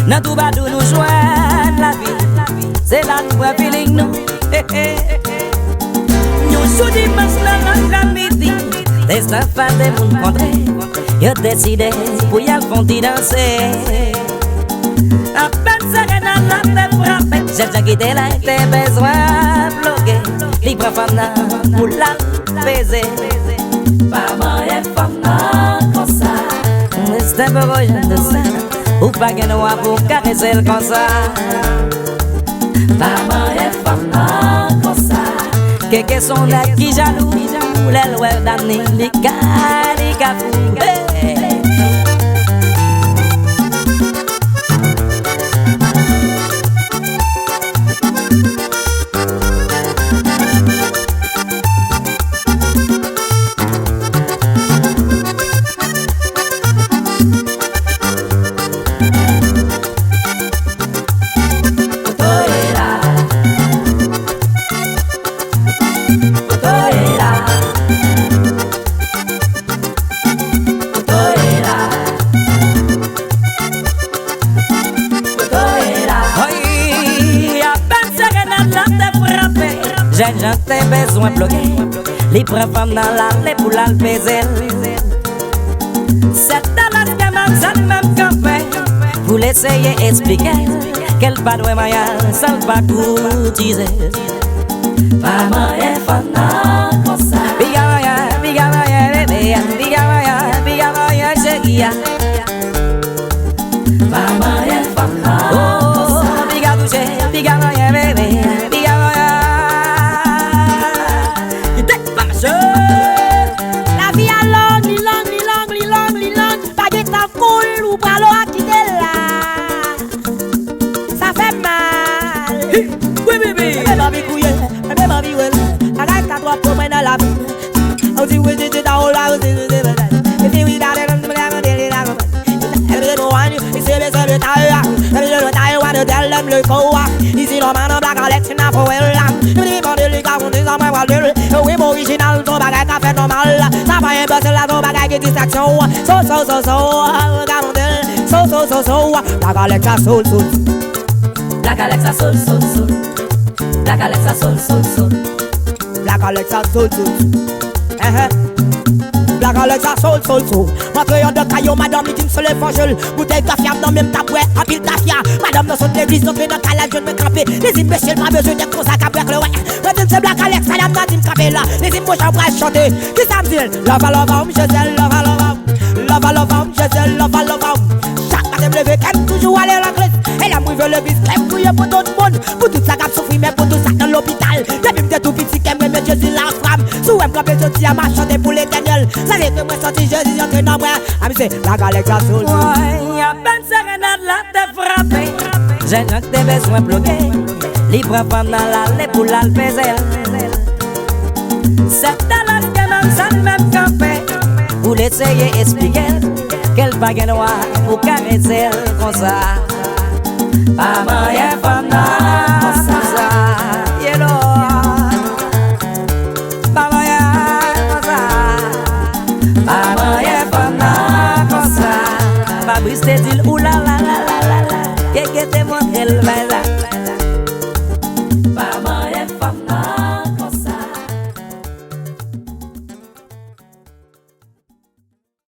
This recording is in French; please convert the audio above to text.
Nan tout bas nous joignent la vie. C'est là nous feeling nous. Nous sous dimanche dans midi. Des enfants de monde contré. Yo décidé pour y aller font danser. À peine serena la tête frappée. J'ai quitté là, t'es besoin bloquer. Libre femme pour la baiser. Maman est femme comme ça. C'est pas besoin de ça. Ou pas qu'un noir pour caresser le comme ça. Maman est femme comme ça. Quelques sont là qui jaloux. Les lois d'année, les cafous. J'ai besoin de bloquer. Les preuves dans l'allée pour la baiser. C'est dans la gamme, ça même café. Vous l'essayez expliquer. Quel pas de moyen, ça va coûter. Maman est fan comme ça. Biga moyen, chérie. Maman est fan comme ça. Biga touché, biga moyen, bébé. La vie a long, pas de temps cool ou pas l'eau qui est là. Ça fait mal. Oui, bébé. Ma vie couille, ma vie ouais. Arrête ta droite pour moi dans la vie. On dit oui, c'est dans la rue, c'est si oui, dans les gens, le coa, ici l'homme en black Alex n'a pas eu l'âme. Il demande les gars, on dit en moi, oui, mon original, ton bagage a fait normal. Ça va un peu, c'est la ton bagage qui distraction. So, black Alex a soul. Black Alex a soul. Black Alex a soul. Black Alex a soul. Black Alex a soul. Montre yon de caillou, madame, il se lève en gel. Bouteille café, non même tabouet, en pile café. Madame, dans son église, notre dans calage, je ne me camper. Les imbéciles, pas besoin d'être comme ça, qu'à le ouais. Madame, c'est Black Alex, madame, n'a dit me camper là. Les imbéciles, j'en chanter. Qui ça me dit? Love, chaque matin, me lever, qu'elle toujours aller à la glace. Elle a mouillé le bis, qu'elle mouille pour tout le monde. Pour tout ça, qu'elle souffre, mais pour tout ça, dans l'hôpital. Depuis me tout petit, qu'elle me met Jésus la femme. Sous elle, quand je dis à ma chanter pour l'éternel. Ça fait que moi, sorti Jésus, j'entre dans moi. Ah, mais c'est Black Alex a soul. Ouais, y'a peine sérénade là, t'es frappé. J'ai donc des besoins bloqués. Libre femme dans l'allée pour la baiser. C'est dans la gamme, ça même café. Vous l'essayez expliquer. Quel baguette noir pour caresser comme ça. Maman est femme comme ça. Yellow. Maman est comme ça. Maman est femme comme ça. Ma brise te dit oula la la la la la. Qu'est-ce que t'es montré le